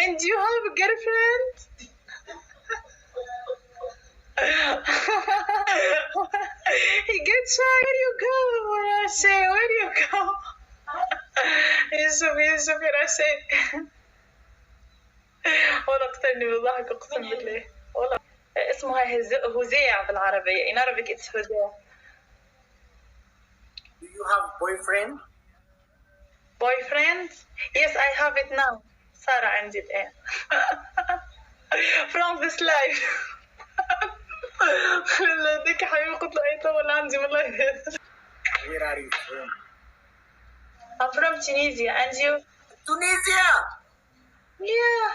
And you have a girlfriend? He gets shy. Where you go? Rashay, where you go? يوسف يا راشي. والله قتلني بالضحك اقسم بالله. والله اسمها هزيع بالعربية. In Arabic it's هزيع. Do you have boyfriend? Boyfriend? Yes, I have it now. سارة عندي الآن. From this life. ديك حبيبي قلت له أي طول عندي والله. Where are you from? I'm from Tunisia, and you? Tunisia! Yeah.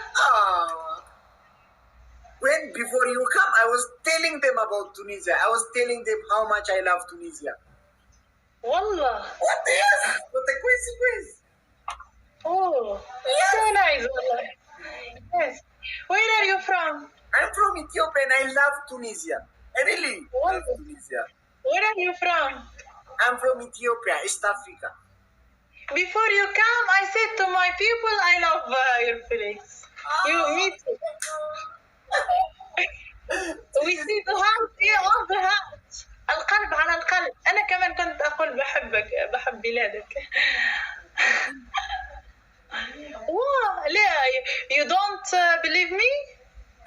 When before you come, I was telling them about Tunisia. I was telling them how much I love Tunisia. Wallah. What? Yes! What a coincidence! Oh, Yes. so nice, wallah. Yes. Where are you from? I'm from Ethiopia and I love Tunisia. I really love Wonderful. Tunisia. Where are you from? I'm from Ethiopia, East Africa. Before you come, I said to my people, I love your place. You meet me. We see the heart, yeah, on the heart. القلب على القلب. أنا كمان كنت أقول بحبك، بحب بلادك. Wow, لا, you don't believe me?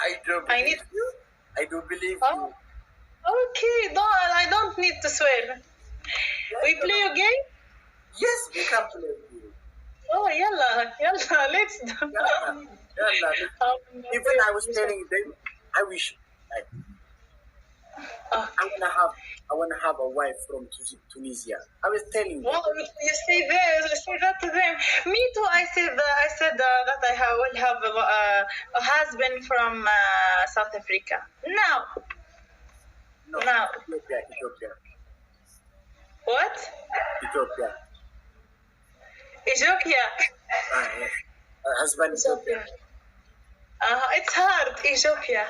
I don't I believe need you. I do believe Oh. you. Okay, I don't need to swear. We play a game? Yes, we can play with you. Oh, yalla, let's do Yeah. Even I was telling them, I wish like, I wanna have a wife from Tunisia. I was telling them. Well, you say that to them. Me too. I said that I will have a husband from South Africa. Now. Ethiopia. What? Ethiopia. Ethiopia. Yes. Husband Ethiopia. It's hard. Ethiopia.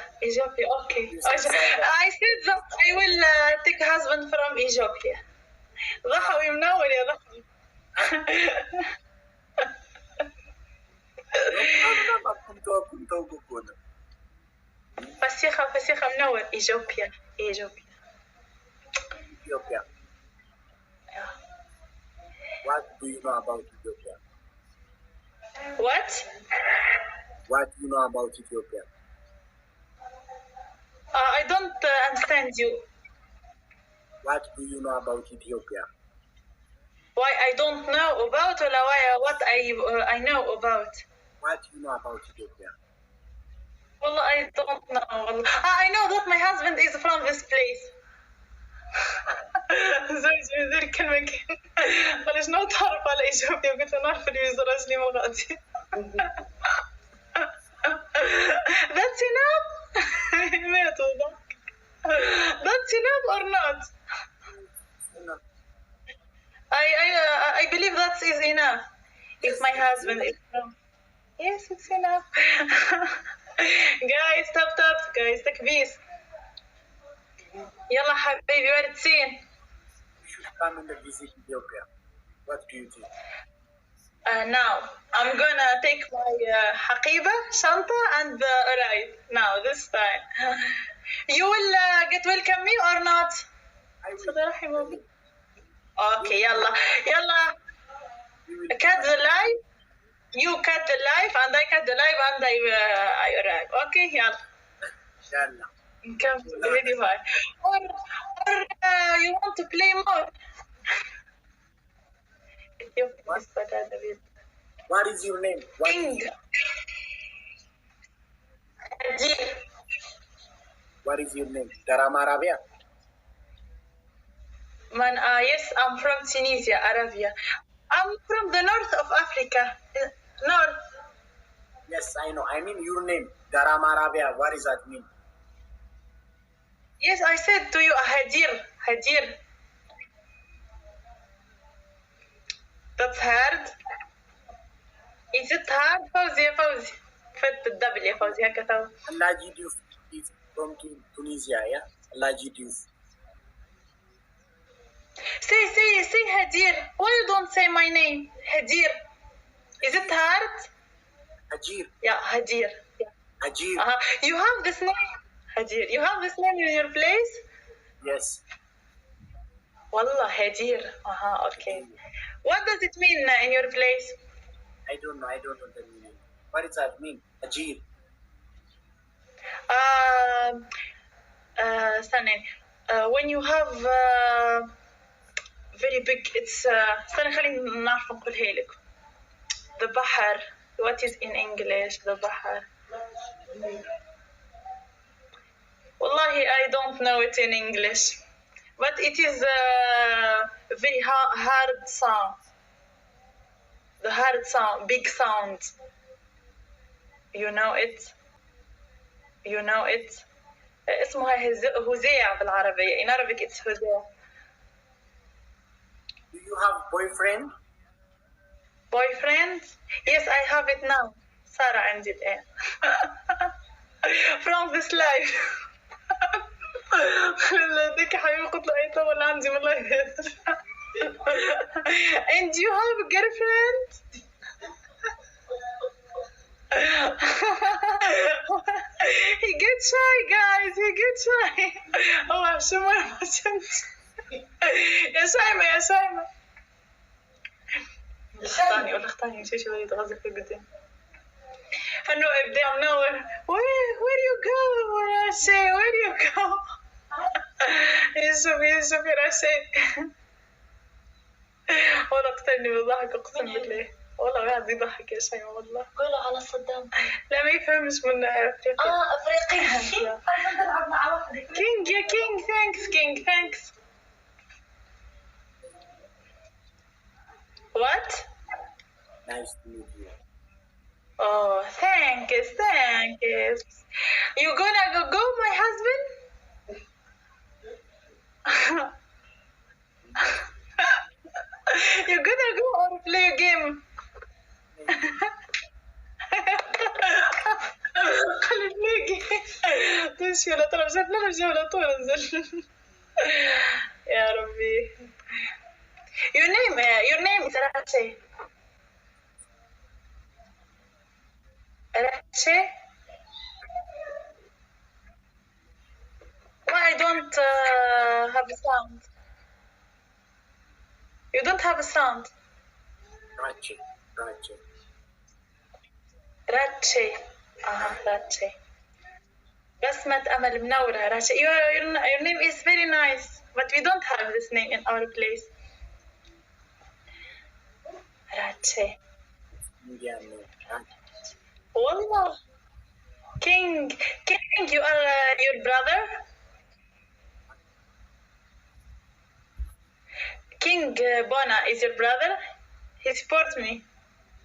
Okay. I said that I will take a husband from Ethiopia. ضحوي منور يا ضحوي. فسيخة منور. Ethiopia. What do you know about Ethiopia? What? What do you know about Ethiopia? I don't understand you. What do you know about Ethiopia? Why I don't know about or what I know about. What do you know about Ethiopia? Well, I don't know. I know that my husband is from this place. زوجي ذي الكلمة بلاش نتعرف على إثيوبيا قلت له نعرف الفيزا راجلي مو غادي. That's enough. ماتوا ذاك. That's enough or not? I believe that is enough. If my husband is from. Yes, it's enough. Guys, stop, guys, تكبيس. يلا حبيبي وين تسين؟ You should come and visit Ethiopia. What do you think? Now I'm gonna take my حقيبة شنطة and arrive now this time. You will get welcome me or not? I will. Okay, يلا cut the live. You cut the live and I cut the live and I arrive. Okay, يلا. Inshallah. Come to the video file. Or you want to play more? What is your name? King. What is your name? Darama Arabia? Man, yes, I'm from Tunisia, Arabia. I'm from the north of Africa. North. Yes, I know. I mean your name. Darama Arabia. What does that mean? Yes, I said to you, Hadir. That's hard. Is it hard? فوزي فت الدبل يا فوزي هكذا. Alaji Diouf is from Tunisia, yeah? Alaji Diouf. Say Hadir. Why you don't say my name? Hadir. Is it hard? Hajir. Yeah, Hadir. Yeah. Hajir. You have this name, Hadir. You have this name in your place? Yes. Wallah, Hadir. Okay. What does it mean in your place? I don't know the meaning. What does that mean? Hajir. Stunning. When you have very big, it's استنى خليني نعرف نقولها لك. The بحر. What is in English? The بحر. Wallahi, I don't know it in English, but it is a very hard sound. The hard sound, big sound. You know it? You know it? اسمها هزيع بالعربية. In Arabic it's هزيع. Do you have boyfriend? Boyfriend? Yes, I have it now. سارة عندي الآن. From this life. ديك حبيبي قلت له أي طول عندي والله. And you have a girlfriend? He gets shy, guys. He gets shy. Oh, شو ما يا سايمة يا سايمة. اختاني ولا اختاني شي شوي يتغزل في قدام. انه ابداع منور. Where do you go راشي? Where do you go? يوسف يا راشي. والله قتلني بالضحك اقسم بالله. والله قاعد يضحك يا شيماء والله. قولوا على صدام. لا ما يفهمش من افريقيا. افريقيا. نلعب مع واحدة. كينج يا كينج. ثانكس كينج ثانكس. What? Nice to meet you. Oh, thanks. You gonna go, my husband? You gonna go or play a game? خلي play game. تمشي ولا طول مشات نمشي ولا طول انزل. يا ربي. Your name is Rache. Rache? Why I don't have a sound? You don't have a sound. Rache. Rache. Rache. بسمة أمل منورة. Rache. Your name is very nice, but we don't have this name in our place. Rache. Indian name. Wallah. King, you are your brother? King Bona is your brother? He supports me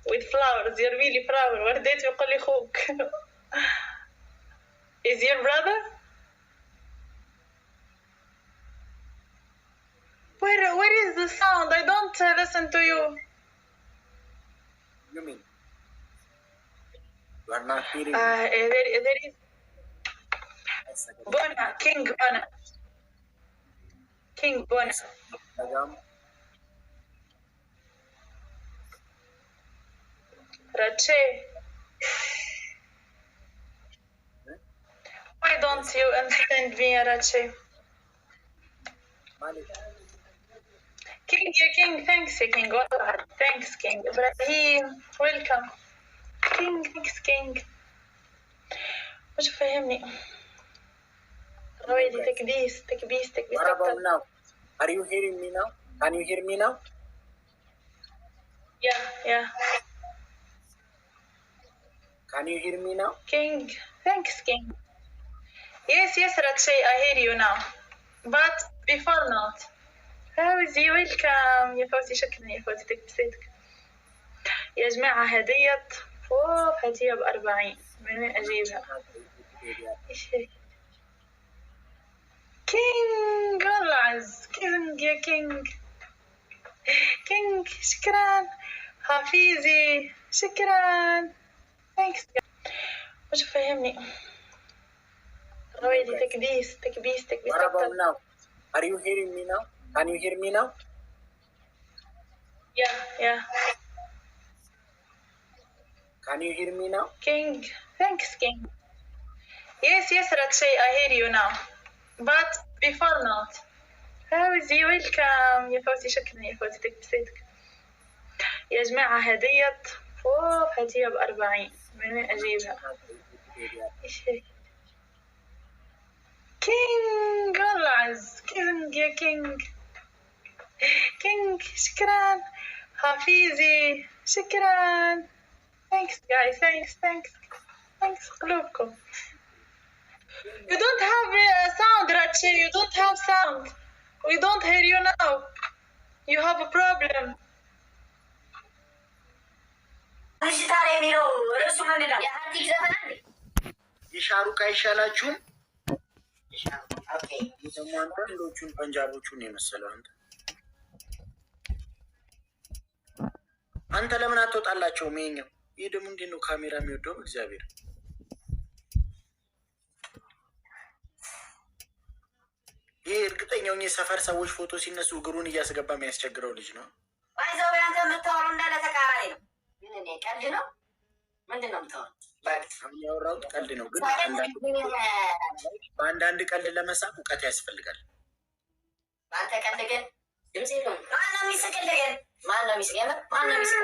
with flowers. You're really flower. ورديت ويقول لي خوك. Is your brother? Where is the sound? I don't listen to you. You mean? You are not hearing There is Bona, King Bona. King Bona. Madam? Rache. Why don't you understand me, Rache? Malik. King, yeah, King, thanks, King. Thanks, King. Ibrahim, welcome. King, thanks, King. مش فاهمني. رويدي تكبيس. What about now? Are you hearing me now? Can you hear me now? Yeah. Can you hear me now? King, thanks, King. Yes, Rache, I hear you now. But before not. فوزي ويلكم يا فوزي. شكرا يا فوزي تكبسيتك. يا جماعة هدية هدية ب40. من وين أجيبها؟ إيش هي؟ كينج والله عز. كينج يا كينج. شكرا. حفيزي شكرا. ثانكس. مش فاهمني. رويدي تكبيس. What about now? Are you hearing me now? Can you hear me now? Yeah. Can you hear me now? King, thanks, King. Yes, Rakshay, I hear you now. But before not. فوزي ويلكم يا فوزي، شكرا يا فوزي، تكبسيتك يا جماعة. هدية هدية ب40، من وين أجيبها؟ إيش هي؟ كينج والله عز، كينج يا كينج، كينج شكرا. حفيزي شكرا. thanks guys, thanks قلوبكم. You don't have sound, Rachi. You don't have sound. We don't hear you now. You have a problem. የሻሩክ አይሻላችሁም? ደግሞ አንዳንዶቹን ፐንጃቦቹን የመሰለው አንተ ለምን አትወጣላቸውም? ይኸኛው ይህ ደግሞ እንዴት ነው ካሜራ የሚወደው? እግዚአብሔር ይህ እርግጠኛው የሰፈር ሰዎች ፎቶ ሲነሱ እግሩን እያስገባ የሚያስቸግረው ልጅ ነው። አይዘው ያንተ የምታወራው እንዳለ ተቃራኒ ነው። ምን ቀልድ ነው? ምንድን ነው የምታወራው? ያወራሁት ቀልድ ነው፣ ግን በአንዳንድ ቀልድ ለመሳቅ እውቀት ያስፈልጋል። በአንተ ቀልድ ግን ድምፅ የለውም። ማነው የሚስቅልህ ግን? ማነው የሚስቅ? ማነው የሚስቅ?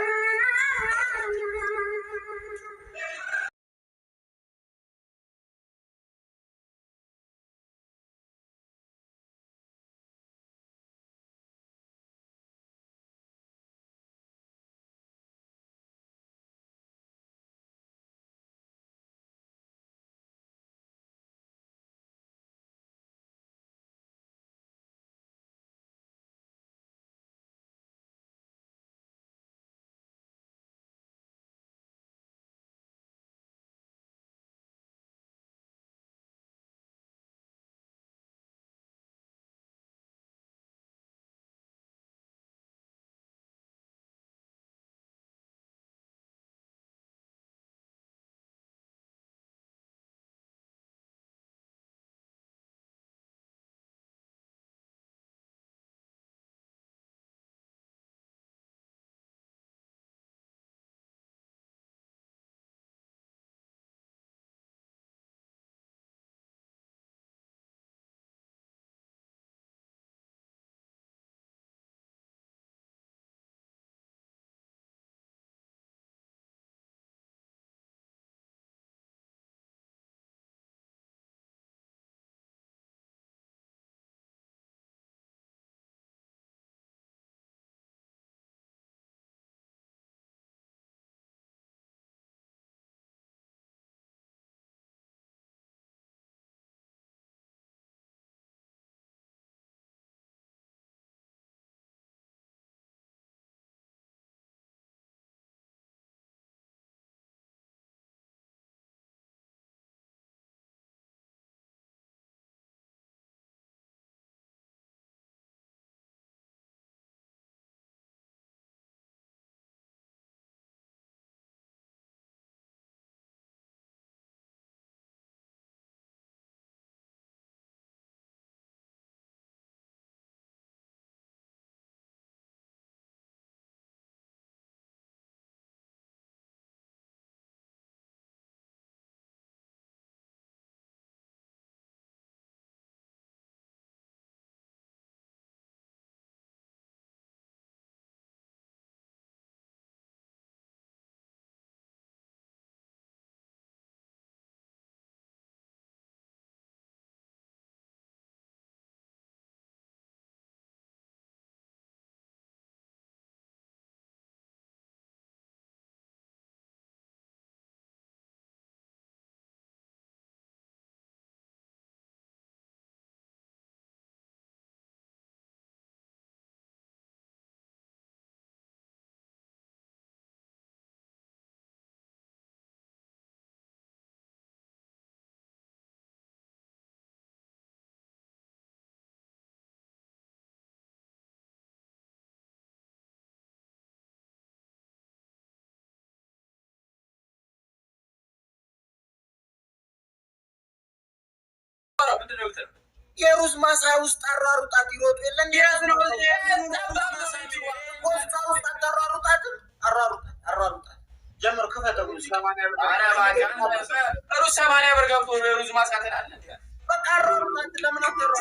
የሩዝ ማሳ ውስጥ አሯሩጣት ይሮጡ የለ እንዴ? ኮስታ ውስጥ አሯሩጣት ጀምሮ ከፈተው ሙዚቃ አረ ባካ ሩዝ 80 ብር ገብቶ ሩዝ ማሳተን አለ በቃ ሩዝ ለምን አትሮ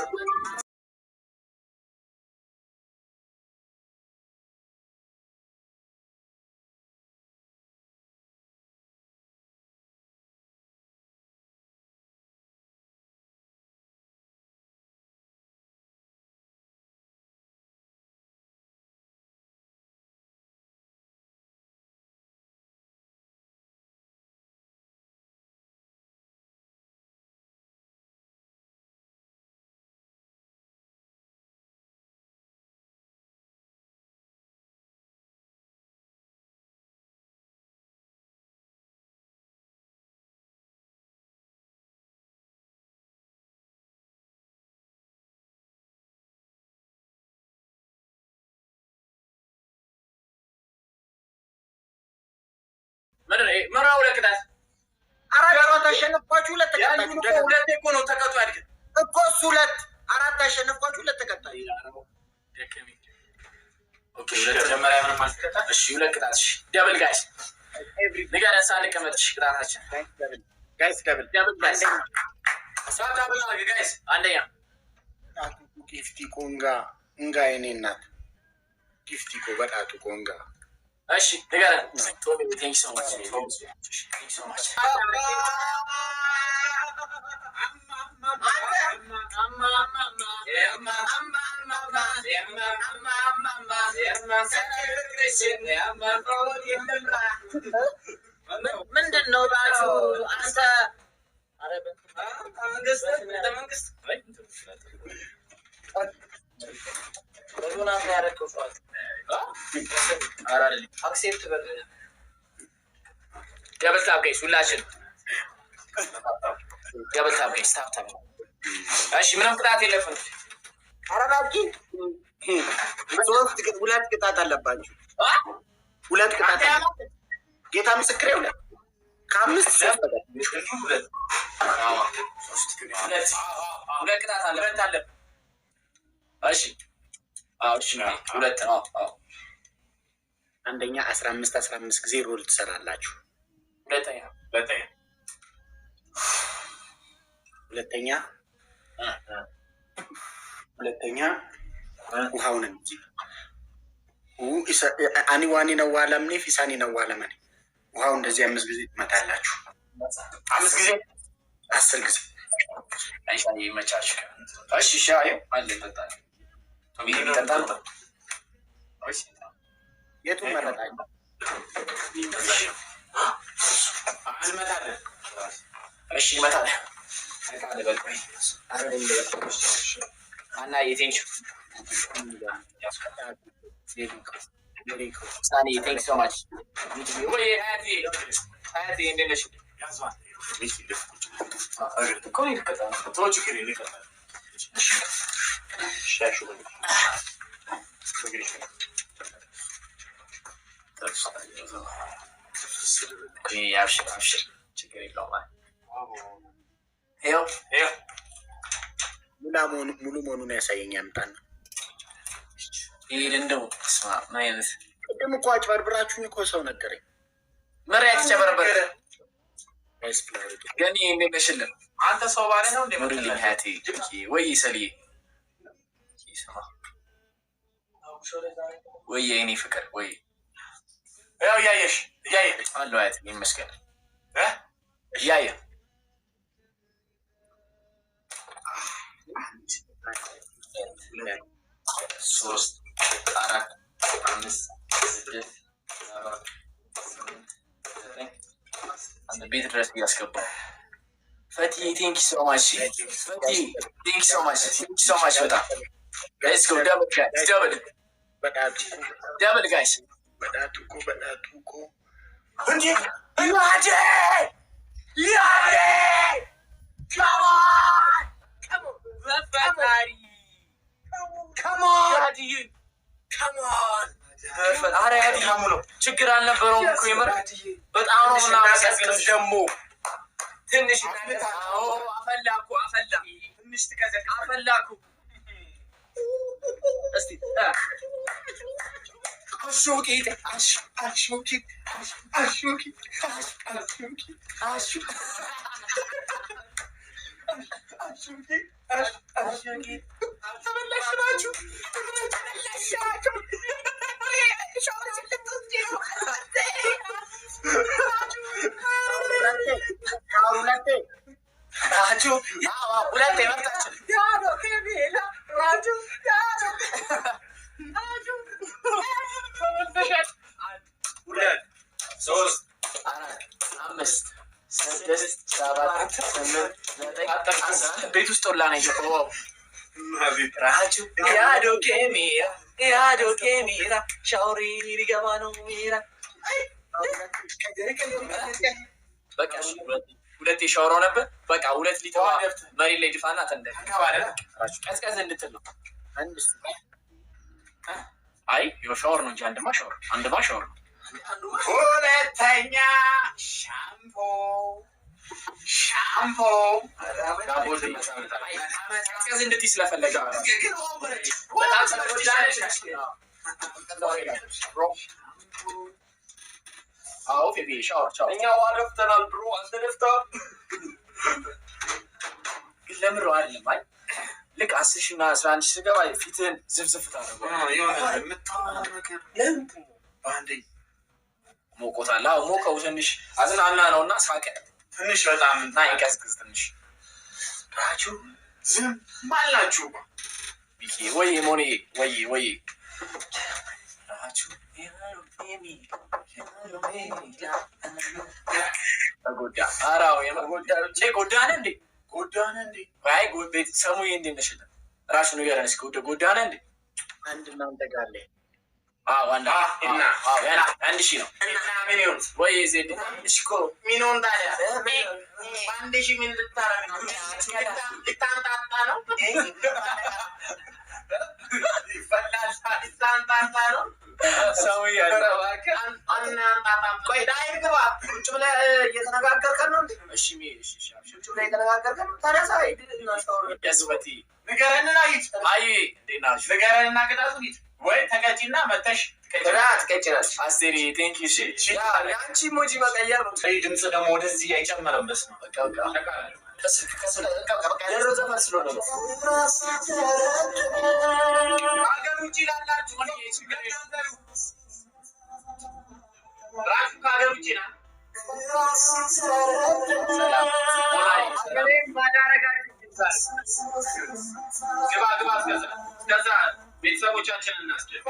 መራው ለቅጣት አራት ተሸነፋችሁ ለተቀጣችሁ ሁለት እኮ ነው ተቀጡ ያልክ እኮ ሁለት አራት ተሸነፋችሁ ለተቀጣዩ ኦኬ ለተጀመረ ምንም ማስቀጣ እሺ ለቅጣት እሺ ደብል ጋይስ ንገረ ሳለ ከመጥሽ ቅጣታችን ጋይስ ደብል አንደኛ ሳታ ብላ ጋይስ አንደኛ አቱ ጊፍቲ ኮንጋ እንጋ የኔናት ጊፍቲ ኮ በጣቱ ኮንጋ እሺ ንገረ ቶሚ ቴንክ ሶ ማች ቴንክ ሶ ማች ምንድን ነው ራሱ አንተ መንግስት በዶናት ያረከው ሷት አራሊ አክሴፕት በል ደብል ታፕ ጋይስ ሁላችን ደብል ታፕ ጋይስ ታፕ ታፕ እሺ ምንም ቅጣት የለፍም አራዳቂ ሁለት ቅጣት አለባችሁ ሁለት ቅጣት ጌታ ምስክሬ ሁለት ከአምስት ሁለት ቅጣት አለ ሁለት አለ እሺ እሺ ሁለት ነው አንደኛ 15 ጊዜ ሮል ትሰራላችሁ ሁለተኛ ውሃውን እንጂ አኒ ዋኒ ነው ዋለምኔ ፊሳኒ ነው ዋለመኔ ውሃው እንደዚህ 5 ጊዜ ትመታላችሁ 5 ጊዜ 10 ጊዜ አይሻ ይመቻች እሺ ሻይ አለ ተጣጣ ይጠጣል እሺ የቱ መረጣኝ አልመታለ እሺ ይመታል አና የቴንክ ሳኒ ቴንክ ሶ ማች ወይ ሃቲ እንደነሽ ያዟል ኮኒ ከታ ቶቹ ከኔ ከታ ሻሹ አብሽር ችግር የለውም ይኸው ሙሉ መሆኑን ያሳየኝ ያምጣና ይሄን እንደው ስማ ማለት ቅድም እኮ አጭበርብራችሁኝ እኮ ሰው ነገረኝ መሪያ ተጨበረበረ ገኒ እንደነሽልን አንተ ሰው ባለ ነው እንደምትልኝ ሃቲ ወይ ሰልይ ይስማ ወይ የኔ ፍቅር ወይ ያው ያየሽ አለው አይት ይመስገን ያየ ሶስት አራት አምስት ስድስት ሰባት ስምንት ዘጠኝ አንድ ቤት ድረስ እያስገባ ፈቲ ቴንክ ሶ ማች ፈቲ ቴንክ ሶ ማች በጣም ሌትስ ጎ ደብል ጋይስ በዳቱ እኮ እንዴ ያዴ ኧረ ያዲ ችግር አልነበረውም እኮ የምር በጣም ነው ምናመሰግነው ደግሞ ትንሽ አፈላኩ ትንሽ ትቀዘቅ አፈላኩ እስቲ አሹቂት ቤት ውስጥ ሁላ ነው የገባው። ያዶኬ ሚራ ሻውሪ ሊገባ ነው ሚራ። በቃ ሁለት የሻወራው ነበር። በቃ ሁለት ሊትር መሬት ላይ ድፋና ተንደ ቀዝቀዝ እንድትል ነው። አይ ሻወር ነው እንጂ አንድማ ሻወር ነው። ሁለተኛ ሻምፖ ቀዝቀዝ እንድትይ ስለፈለገ አዎ ፌቢ ሻወር እኛ ውሃ ደፍተናል ብሮ አንተ ደፍተህ ግን ለምን ነው አይደለም? አይ ልክ 10 ሺህ እና 11 ሺህ ስገባ ፊትህን ዝፍዝፍ ታደርገዋለህ። በአንዴ ሞቆታል። አዎ ሞቀው ትንሽ አዝናና ነው እና ሳቀ ትንሽ በጣም እና ይቀዝቅዝ ትንሽ። ራጁ ዝም ማላችሁ ቢኪ ወይ ሞኔ ወይ ራጁ ተጎዳ። አራው ጎዳነ እንዴ? አይ ቤት ሰሙዬ እንዴት ነሽ? ራሱ ንገረን እስኪ ጎዳነ እንዴ? አንድ እናንተ ጋር ላይ አንድ ሺህ ነው ወይ ዜድ እሽኮ ሚኖን ታዲያ አንድ ሺህ ምን ልታረግ ነው? ልታንጣጣ ነው? ልታንጣጣ ነው? ሰውዬ ቆይ ዳይር ግባ። ቁጭ ብለህ እየተነጋገርከን ነው እንዴ? እሺ ቁጭ ብለህ እየተነጋገርከን ነው። ተነሳ ያስበቲ ንገረንና ሂድ። አይ እንዴት ናችሁ? ንገረንና ቅጣቱ ሂድ ወይ ተቀጪና መተሽ ትቀጭናለሽ። አስቴሪ ቴንክ ዩ። የአንቺ ሞጂ መቀየር ነው። ድምፅ ደግሞ ወደዚህ አይጨመረም። በስ ነው ደረሰ መስሎ ነው። ሀገር ውጭ ላላችሁ ራሱ ከሀገር ውጭ ና ግባ እስከዛ ቤተሰቦቻችን እናስደርግ።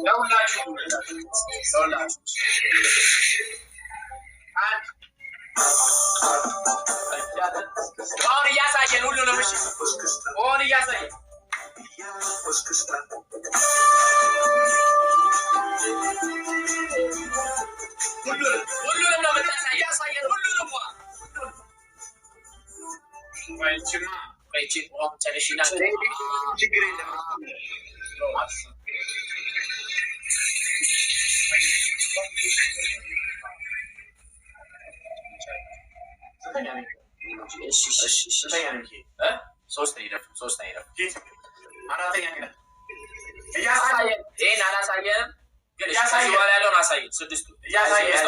ለሁላችሁ አሁን እያሳየን ሁሉንም አሁን እያሳየን ሁሉንም ነው የምታሳየን። እያሳየን ሁሉንም ችግር የለም። ሶስት ይህን አላሳየንም፣ ግን በኋላ ያለውን አሳየን። ስድስቱ አሳየን።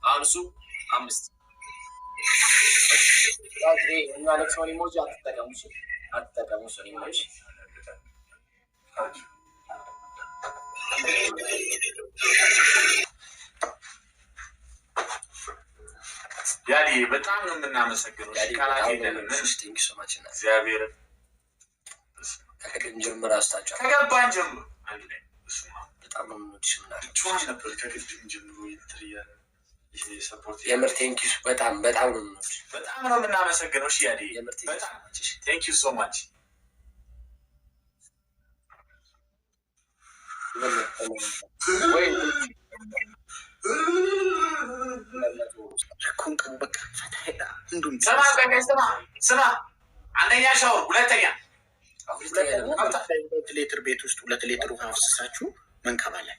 አሁን እሱ 5 ሶኒ ሞጂ አትጠቀሙ። ሶኒ ሞጂ ያዲ በጣም ነው የምናመሰግነው። እግዚአብሔርን ጀምር አስታጫ ከገባን ጀምሮ አንድ ላይ በጣም ነው የምንወድሽ። ምናምን ነበር ከግድም ጀምሮ የምር ቴንኪዩ በጣም ነው የምንወድሽ። በጣም ነው የምናመሰግነው። እሺ ያዲ በጣም ቴንኪዩ ሶ ማች። ስማ አንደኛ ሻወር፣ ሁለተኛ ሌትር ቤት ውስጥ 2 ሊትር ውሃ አፍስሳችሁ መንከባለን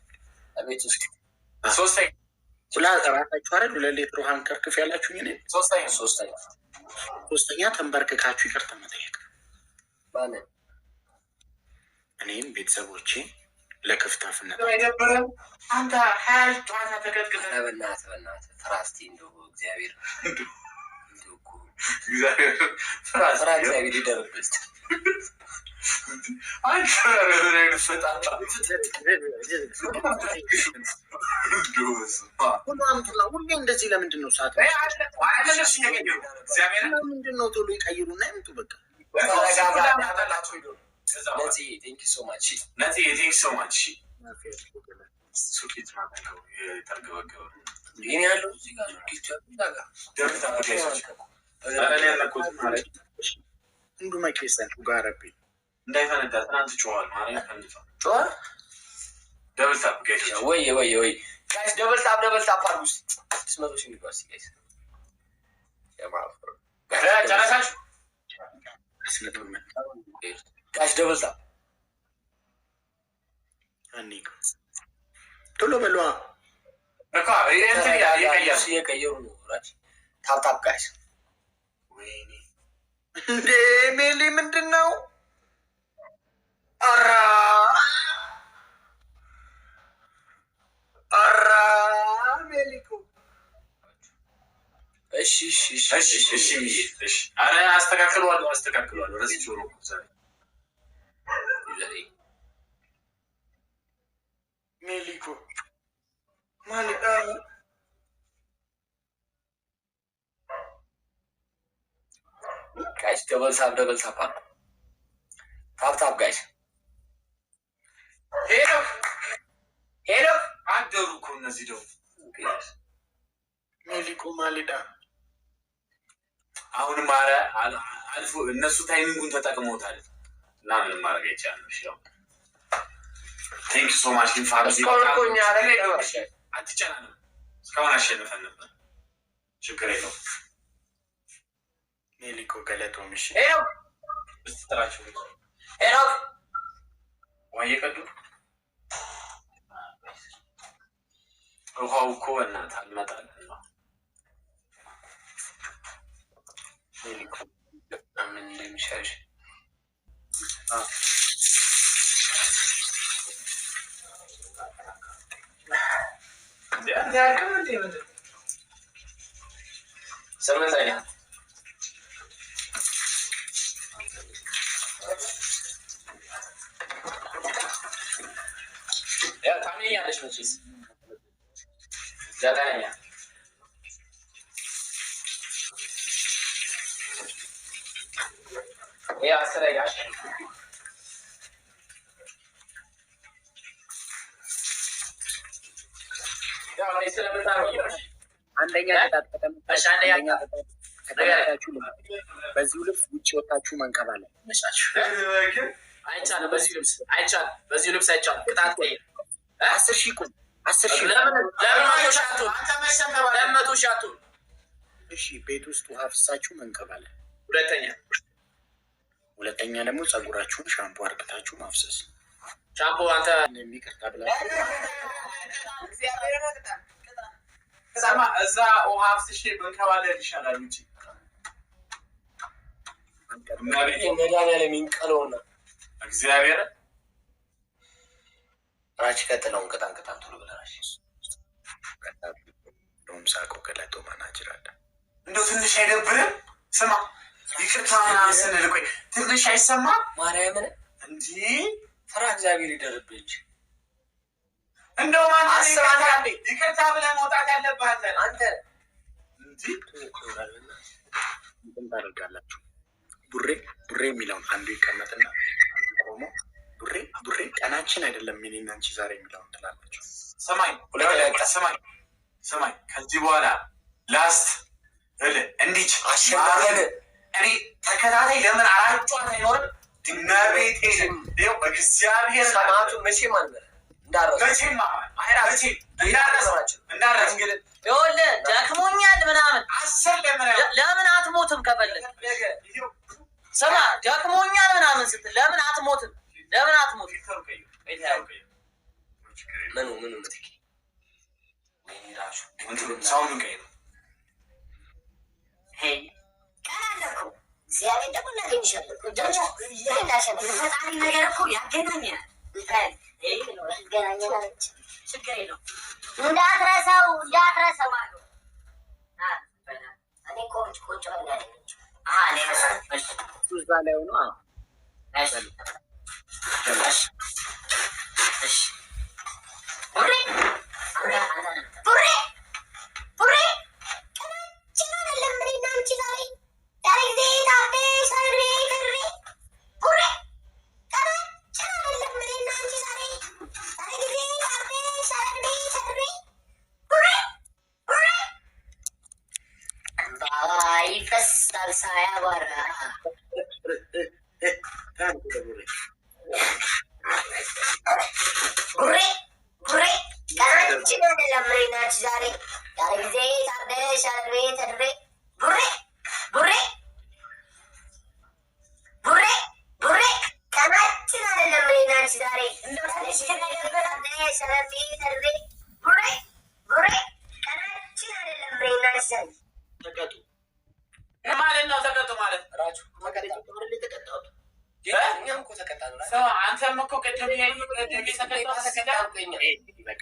ቤት ውስጥ። ሶስተኛ ስላ ራሳችሁ አይደል ለሌት ሩሃን ከርክፍ ያላችሁኝ እኔ ሶስተኛ ተንበርክካችሁ ይቅርታ መጠየቅ ማለት እኔም ቤተሰቦቼ ለክፍታፍነት አይደብርም። አንተ ሀያል ጨዋታ ተቀጥቅጠ በእናትህ ፍራስቲ እንደው እግዚአብሔር እግዚአብሔር ይደርብህ ሁሌ እንደዚህ ለምንድን ነው ሰዓት ምንድን ነው ቶሎ ይቀይሩና ይምጡ በቃ እንዱ መቄሰን ጋረቤ እንዳይፈነዳ ትናንት ጮኋል ማለት ጮኋል። ደብልታፕ ወይ ጋይስ ደብልታፕ አርጉ ውስጥ 600 ሺህ ሚባል ሲጋይስ ጨረሳችሁ? ጋይስ ደብልታፕ አኒክ ቶሎ በሏ በቃ የቀየሩ ነው። ታፕታፕ ጋይስ ወይኔ እንዴ ሜሊ ምንድን ነው? አራ ሜሊኮ እሺ አረ አስተካክለዋለሁ ረስቼው ነው ዛሬ ሜሊኮ ማለት ጋይስ ደብልታፕ ታፕታፕ ጋይስ ሄሎ አደሩ እኮ እነዚህ ደግሞ ሜሊኮ ማሊዳ አሁንም አረ አልፎ እነሱ ታይሚንጉን ተጠቅመውታል እና ምንም ማድረግ አይቻልም። እሺ ያው ቴንክ ዩ ሶ ማች ግን ፋርዚ አትጨናነም። እስካሁን አሸንፈን ነበር። ችግር የለውም። ሜሊኮ ገለጦም እሺ ሄሎ ብትጠራቸው ሄሎ ወይ ቀዱ ውሃው እኮ በእናትህ አልመጣልህ ነው። ሜሊኮ ምን እንደሚሻልሽ ስምንተኛ ታገኛለሽ መቼስ ዘጠነኛ ይህ አስረኛ አንደኛ በዚሁ ልብስ ውጭ ወጣችሁ መንከባለን አይቻልም። በዚሁ ልብስ አይቻልም። ቅጣት ቆይ 10 ሺህ ቁም 10 ሺህ ለመቶ ሻቱ እሺ ቤት ውስጥ ውሃ ፍሳችሁ መንከባለን። ሁለተኛ ደግሞ ጸጉራችሁን ሻምፖ አርግታችሁ ማፍሰስ። ሻምፖ አንተ የሚቀርታ ብላ ሰማ እዛ ውሃ ፍስሽ መንከባለን ይሻላል እንጂ መድኃኒዓለም የሚንቀለውና እግዚአብሔር ራች ቀጥለውን ቅጣን ቶሎ ብለናል። ዶም ሳቆ ገለጦ ማናጅራለ እንደው ትንሽ አይደብርም? ስማ ይቅርታ ስንል ቆይ ትንሽ አይሰማም? ማርያምን እንዲህ ፈራ እግዚአብሔር ይደርብህ እንጂ እንደው ማን ይቅርታ ብለህ መውጣት ያለብህ አንተ እንዲህ ታደርጋላችሁ። ቡሬ የሚለውን አንዱ ይቀመጥና ቆሞ ቡሬ ቀናችን አይደለም እኔና አንቺ ዛሬ የሚለውን ትላላችሁ። ሰማኝ ከዚህ በኋላ ላስት እንዲች አሸናፊ እኔ ተከታታይ ለምን 4 ጨዋታ አይኖርም? ድናቤቴ ይኸው በእግዚአብሔር ሰማቱ መቼም አለ ደክሞኛል ምናምን 10 ለምን አትሞትም? ከፈለግ ስማ ደክሞኛል ምናምን ስትል ለምን አትሞትም? ምኑ ሳውንዱን ቀይረው። ቀላለኩ እግዚአብሔር ደግሞ እናገኝሻለን። ፈጣሪ ነገር እኮ ያገናኛል። ያገናኛለች ችግር የለውም። እንዳትረሳው አሉ። እኔ ቆንጆ በላለች እዛ ላይ ሆኖ ይፈሳል ሳያባራ ቡሬ ቀናችን አይደለም ናች ዛሬ ያለ ጊዜ ታርደሽ አድሬ ተድሬ ቡሬ ቀናችን አይደለም ናች ዛሬ እንደታለሽ ከነገበት አርደሽ አድሬ ተድሬ ቡሬ ቀናችን አይደለም ናች ዛሬ ተቀጡ ማለት ነው። ተቀጡ ማለት ራሱ መቀለጫ ማለት ተቀጣው። እኛም እኮ ተቀጣን። አንተም እኮ ቅድም ይሄ ተቀጣው ተቀጣው። በቃ